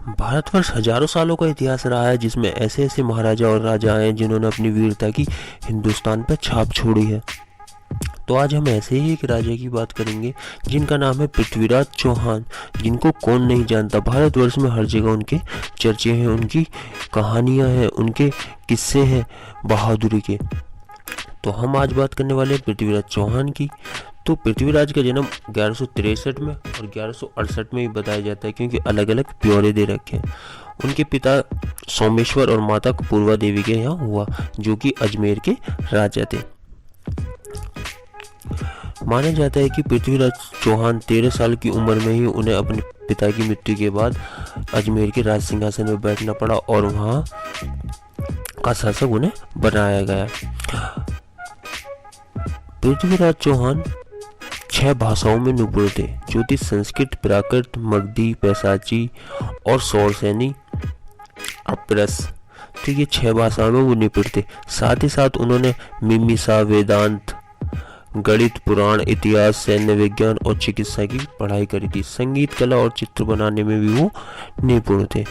भारतवर्ष हजारों सालों का इतिहास रहा है, जिसमें ऐसे ऐसे महाराजा और राजा आए जिन्होंने अपनी वीरता की हिंदुस्तान पर छाप छोड़ी है। तो आज हम ऐसे ही एक राजा की बात करेंगे जिनका नाम है पृथ्वीराज चौहान, जिनको कौन नहीं जानता। भारतवर्ष में हर जगह उनके चर्चे हैं, उनकी कहानियां हैं, उनके किस्से हैं बहादुरी के। तो हम आज बात करने वाले हैं पृथ्वीराज चौहान की। तो पृथ्वीराज का जन्म 1163 में और 1168 में ही बताया जाता है, क्योंकि अलग अलग प्योरे दे रखे हैं। उनके पिता सोमेश्वर और माता पूर्वा देवी के यहाँ हुआ, जो कि अजमेर के राजा थे। माना जाता है कि पृथ्वीराज चौहान 13 साल की उम्र में ही उन्हें अपने पिता की मृत्यु के बाद अजमेर के राज सिंहासन में बैठना पड़ा और वहाँ का शासक उन्हें बनाया गया। पृथ्वीराज चौहान 6 भाषाओं में निपुण थे, जो थी संस्कृत, प्राकृत, मगधी, पैशाची और सौरसेनी अपरस। तो ये 6 भाषाओं में वो निपुण थे। साथ ही साथ उन्होंने मीमांसा, वेदांत, गणित, पुराण, इतिहास, सैन्य विज्ञान और चिकित्सा की पढ़ाई करी थी। संगीत, कला और चित्र बनाने में भी वो निपुण थे।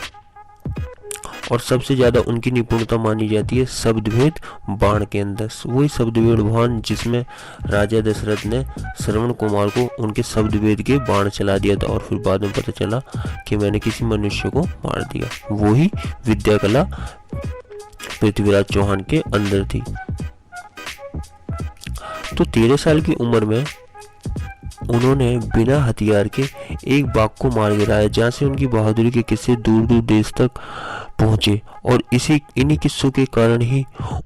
और सबसे ज्यादा उनकी निपुणता मानी जाती है शब्दभेद बाण के अंदर। वही शब्दभेद बाण जिसमें राजा दशरथ ने श्रवण कुमार को उनके शब्दभेद के बाण चला दिया था, और फिर बाद में पता चला कि मैंने किसी मनुष्य को मार दिया। वही विद्या कला पृथ्वीराज चौहान के अंदर थी। तो 13 साल की उम्र में उन्होंने बिना हथियार के एक बाघ को मार गिराया, जहाँ से उनकी बहादुरी के किस्से दूर दूर देश तक पहुंचे। और इन्हीं किस्सों के कारण ही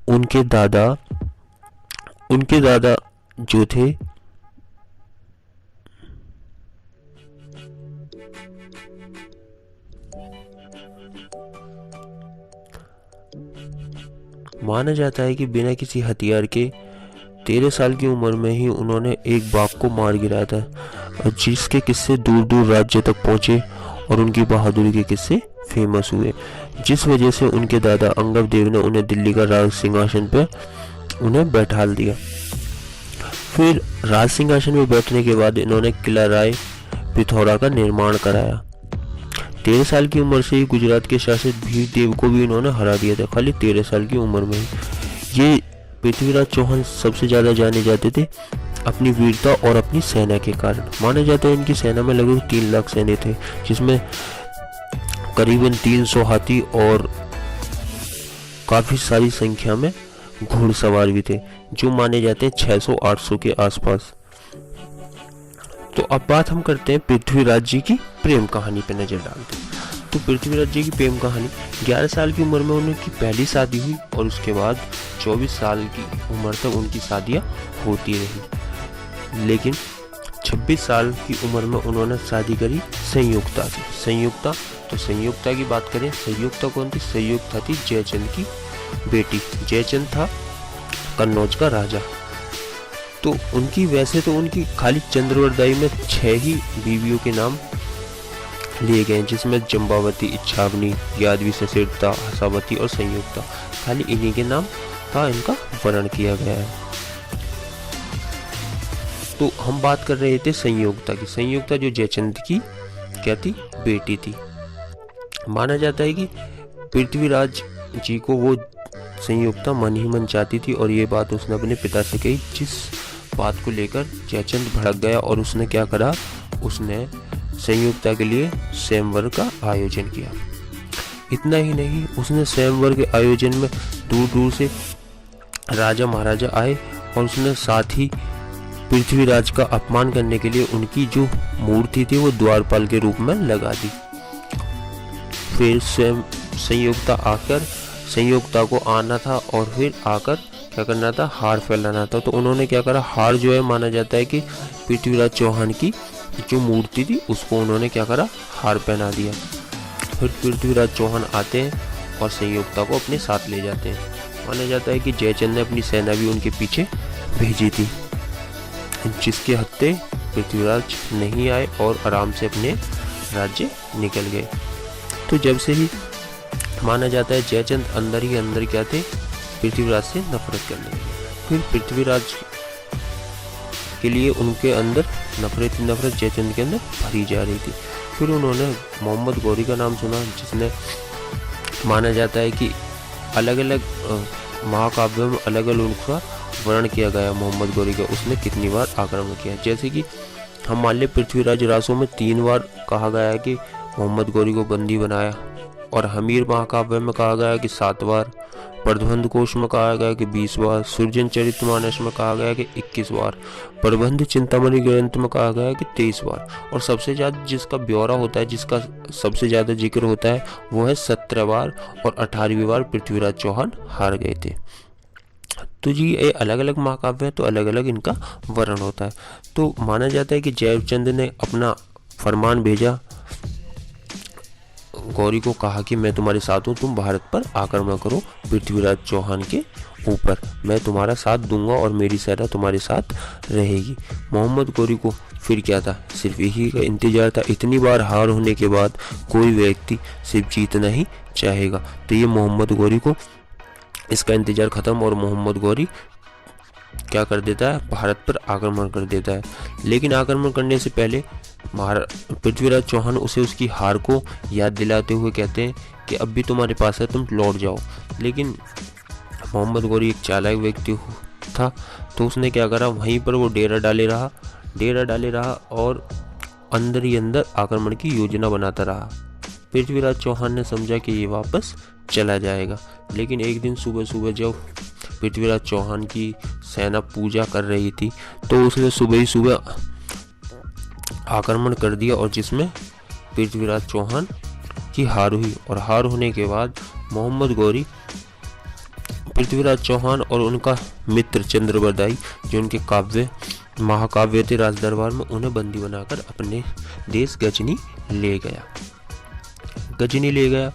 उनके दादा जो थे माना जाता है कि बिना किसी हथियार के 13 साल की उम्र में ही उन्होंने एक बाघ को मार गिराया था, और जिसके किस्से दूर दूर राज्य तक पहुंचे और उनकी बहादुरी के किस्से फेमस हुए, जिस वजह से उनके दादा अंगद देव ने उन्हें दिल्ली का राज सिंहासन पर उन्हें बैठाल दिया। फिर राज सिंहासन में बैठने के बाद इन्होंने किला राय पिथौरा का निर्माण कराया। 13 साल की उम्र से ही गुजरात के शासक भीमदेव को भी इन्होंने हरा दिया था, खाली 13 साल की उम्र में ही। ये पृथ्वीराज चौहान सबसे ज्यादा जाने जाते थे अपनी वीरता और अपनी सेना के कारण। माना जाता है इनकी सेना में लगभग 3 लाख सैनिक थे, जिसमें करीबन 300 हाथी और काफी सारी संख्या में घुड़सवार भी थे, जो माने जाते हैं 600-800 के आसपास। तो अब बात हम करते हैं पृथ्वीराज जी की प्रेम कहानी पे नजर डालते हैं। तो पृथ्वीराज जी की प्रेम कहानी, 11 साल की उम्र में उनकी पहली शादी हुई और उसके बाद 24 साल की उम्र तक उनकी शादियां होती रही। लेकिन 26 साल की उम्र में उन्होंने शादी करी संयुक्ता से। संयुक्ता की बात करें, संयुक्ता कौन थी? संयुक्ता थी जयचंद की बेटी। जयचंद था कन्नौज का राजा। तो वैसे तो उनकी खाली चंद्रवरदाई में 6 ही बीवियों के नाम लिए गए, जिसमें जम्बावती, इच्छावनी, यादवी, ससेता, हसावती और संयुक्ता, खाली इन्हीं के नाम का इनका वर्णन किया गया है। तो हम बात कर रहे थे संयुक्ता की। संयुक्ता जो जयचंद की क्या थी? बेटी थी। माना जाता है कि पृथ्वीराज जी को वो संयुक्ता मन ही मन चाहती थी, और ये बात उसने अपने पिता से कही, जिस बात को लेकर जयचंद भड़क गया और उसने क्या करा, उसने संयुक्ता के लिए स्वयंवर का आयोजन किया। इतना ही नहीं, उसने स्वयंवर के आयोजन में दूर दूर से राजा महाराजा आए, और उसने साथ ही पृथ्वीराज का अपमान करने के लिए उनकी जो मूर्ति थी वो द्वारपाल के रूप में लगा दी। फिर स्वयं संयुक्ता को आना था और फिर आकर क्या करना था? हार फैलाना था। तो उन्होंने क्या करा? हार जो है, माना जाता है कि पृथ्वीराज चौहान की जो मूर्ति थी उसको उन्होंने क्या करा? हार पहना दिया। फिर पृथ्वीराज चौहान आते हैं और संयुक्ता को अपने साथ ले जाते हैं। माना जाता है कि जयचंद ने अपनी सेना भी उनके पीछे भेजी थी, जिसके हत्ते पृथ्वीराज नहीं आए और आराम से अपने राज्य निकल गए। तो जब से ही माना जाता है जयचंद अंदर ही अंदर क्या थे? पृथ्वीराज से नफरत करने लगे। फिर पृथ्वीराज के लिए उनके अंदर नफरत जयचंद के अंदर भरी जा रही थी। फिर उन्होंने मोहम्मद गौरी का नाम सुना, जिसने माना जाता है कि अलग अलग महाकाव्यों में अलग अलग उनका वर्णन किया गया मोहम्मद गौरी का, उसने कितनी बार आक्रमण किया। जैसे कि हम मान लें पृथ्वीराज रासो में 3 बार कहा गया है कि मोहम्मद गौरी को बंदी बनाया, और हमीर महाकाव्य में कहा गया कि 7 बार, प्रबंध कोश में कहा गया कि 20 बार, सृजन चरितमानस में कहा गया कि 21 बार, प्रबंध चिंतामणि ग्रंथ में कहा गया कि 23 बार, और सबसे ज़्यादा जिसका ब्यौरा होता है, जिसका सबसे ज़्यादा जिक्र होता है, वो है 17 बार, और 18वीं बार पृथ्वीराज चौहान हार गए थे। तो जी ये अलग अलग महाकाव्य है, तो अलग अलग इनका वर्णन होता है। तो माना जाता है कि जयचंद ने अपना फरमान भेजा, गौरी को कहा कि मैं तुम्हारे साथ हूँ, तुम भारत पर आक्रमण करो पृथ्वीराज चौहान के ऊपर, मैं तुम्हारा साथ दूंगा और मेरी सेना तुम्हारे साथ रहेगी। मोहम्मद गौरी को फिर क्या था, सिर्फ यही का इंतजार था। इतनी बार हार होने के बाद कोई व्यक्ति सिर्फ जीतना ही चाहेगा, तो ये मोहम्मद गौरी को इसका इंतजार खत्म, और मोहम्मद गौरी क्या कर देता है, भारत पर आक्रमण कर देता है। लेकिन आक्रमण करने से पहले पृथ्वीराज चौहान उसे उसकी हार को याद दिलाते हुए कहते हैं कि अब भी तुम्हारे पास है, तुम लौट जाओ। लेकिन मोहम्मद गौरी एक चालाक व्यक्ति था, तो उसने क्या करा, वहीं पर वो डेरा डाले रहा और अंदर ही अंदर आक्रमण की योजना बनाता रहा। पृथ्वीराज चौहान ने समझा कि ये वापस चला जाएगा, लेकिन एक दिन सुबह सुबह जब पृथ्वीराज चौहान की सेना पूजा कर रही थी, तो उसने सुबह ही सुबह आक्रमण कर दिया, और जिसमें पृथ्वीराज चौहान की हार हुई। और हार होने के बाद मोहम्मद गौरी पृथ्वीराज चौहान और उनका मित्र चंद्रबरदाई, जो उनके महाकाव्य थे राज दरबार में, उन्हें बंदी बनाकर अपने देश गजनी ले गया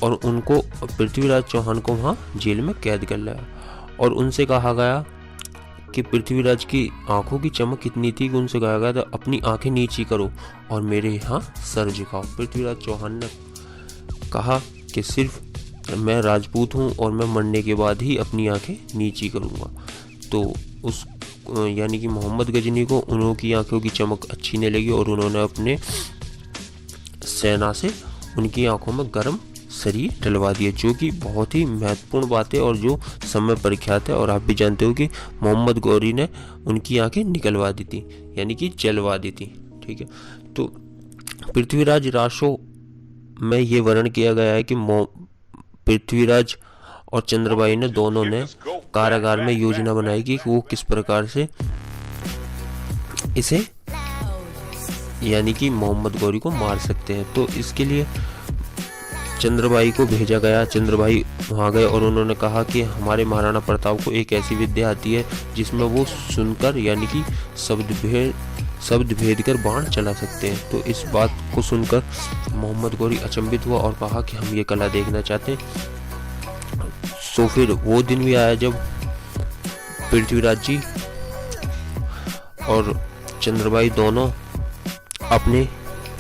और उनको पृथ्वीराज चौहान को वहाँ जेल में कैद कर लिया। और उनसे कहा गया कि पृथ्वीराज की आंखों की चमक इतनी थी कि उनसे कहा गया था अपनी आंखें नीची करो और मेरे यहाँ सर झुकाओ। पृथ्वीराज चौहान ने कहा कि सिर्फ मैं राजपूत हूँ और मैं मरने के बाद ही अपनी आंखें नीची करूँगा। तो उस यानी कि मोहम्मद गजनी को उनकी आंखों की चमक अच्छी नहीं लगी, और उन्होंने अपने सेना से उनकी आंखों में गर्म शरीर डलवा दिए, जो कि बहुत ही महत्वपूर्ण बात है और जो समय प्रख्यात है। और आप भी जानते हो कि मोहम्मद गौरी ने उनकी आंखें निकलवा दी थी, यानी कि जलवा दी थी। ठीक है, तो पृथ्वीराज रासो में ये वर्णन किया गया है कि पृथ्वीराज और चंद्रबाई ने दोनों ने कारागार में योजना बनाई कि वो किस प्रकार से इसे यानी कि मोहम्मद गौरी को मार सकते हैं। तो इसके लिए चंद्रबाई को भेजा गया। चंद्रबाई वहाँ गए और उन्होंने कहा कि हमारे महाराणा प्रताप को एक ऐसी विद्या आती है जिसमें वो सुनकर यानी कि शब्द भेद कर बाण चला सकते हैं। तो इस बात को सुनकर मोहम्मद गौरी अचंभित हुआ और कहा कि हम ये कला देखना चाहते हैं। तो फिर वो दिन भी आया जब पृथ्वीराज जी और चंद्रबाई दोनों अपने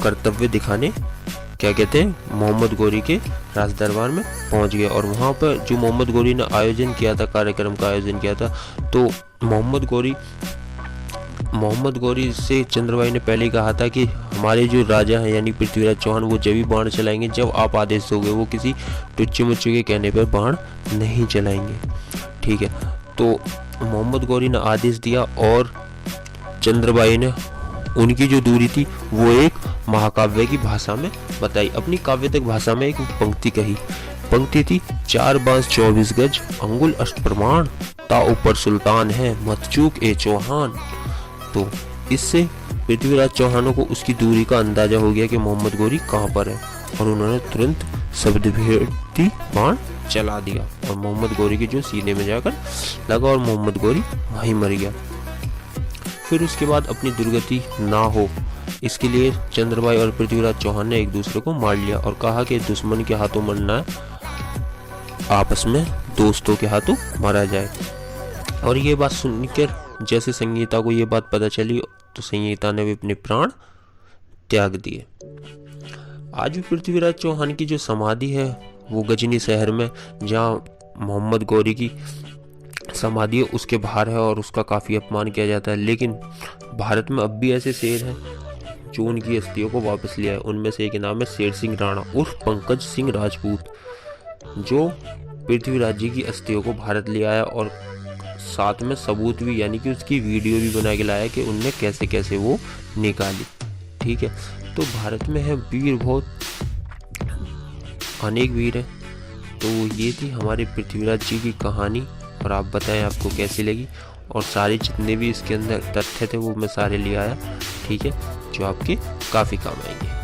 कर्तव्य दिखाने क्या कहते हैं मोहम्मद गौरी के राज दरबार में पहुंच गए। और वहाँ पर जो मोहम्मद गौरी ने आयोजन किया था, कार्यक्रम का आयोजन किया था, तो मोहम्मद गौरी से चंद्रबाई ने पहले कहा था कि हमारे जो राजा हैं यानी पृथ्वीराज चौहान वो जब भी बाण चलाएंगे जब आप आदेश दोगे, वो किसी टुच्चे मुच्चे के कहने पर बाण नहीं चलाएंगे। ठीक है, तो मोहम्मद गौरी ने आदेश दिया और चंद्रबाई ने उनकी जो दूरी थी वो एक महाकाव्य की भाषा में बताई, अपनी काव्यतक भाषा में एक पंक्ति कही। पंक्ति थी 4 बांस 24 गज अंगुल अष्ट प्रमाण ता ऊपर सुल्तान है मत चूक ए चौहान। तो इससे पृथ्वीराज चौहानों को उसकी दूरी का अंदाजा हो गया कि मोहम्मद गौरी कहाँ पर है, और उन्होंने तुरंत शब्द भेदी बाण चला दिया और मोहम्मद गौरी के जो सीने में जाकर लगा और मोहम्मद गौरी वहीं मर गया। फिर उसके बाद अपनी दुर्गति ना हो इसके लिए चंद्रबाई और पृथ्वीराज चौहान ने एक दूसरे को मार लिया और कहा कि दुश्मन के हाथों मरना है, आपस में दोस्तों के हाथों मारा जाए। और ये बात सुनकर जैसे संगीता को ये बात पता चली तो संगीता ने भी अपने प्राण त्याग दिए। आज भी पृथ्वीराज चौहान की जो समाधि है वो गजनी शहर में, जहाँ मोहम्मद गौरी की समाधि है, उसके बाहर है और उसका काफ़ी अपमान किया जाता है। लेकिन भारत में अब भी ऐसे शेर हैं जो उनकी अस्थियों को वापस लिया है। उनमें से एक के नाम है शेर सिंह राणा उर्फ पंकज सिंह राजपूत, जो पृथ्वीराज जी की अस्थियों को भारत ले आया और साथ में सबूत भी, यानी कि उसकी वीडियो भी बना के लाया कि उनने कैसे कैसे वो निकाली। ठीक है, तो भारत में है वीर बहुत अनेक वीर हैं। तो ये थी हमारे पृथ्वीराज जी की कहानी, और आप बताएं आपको कैसी लगी। और सारे जितने भी इसके अंदर तथ्य थे वो मैं सारे ले आया, ठीक है, जो आपके काफ़ी काम आएंगे।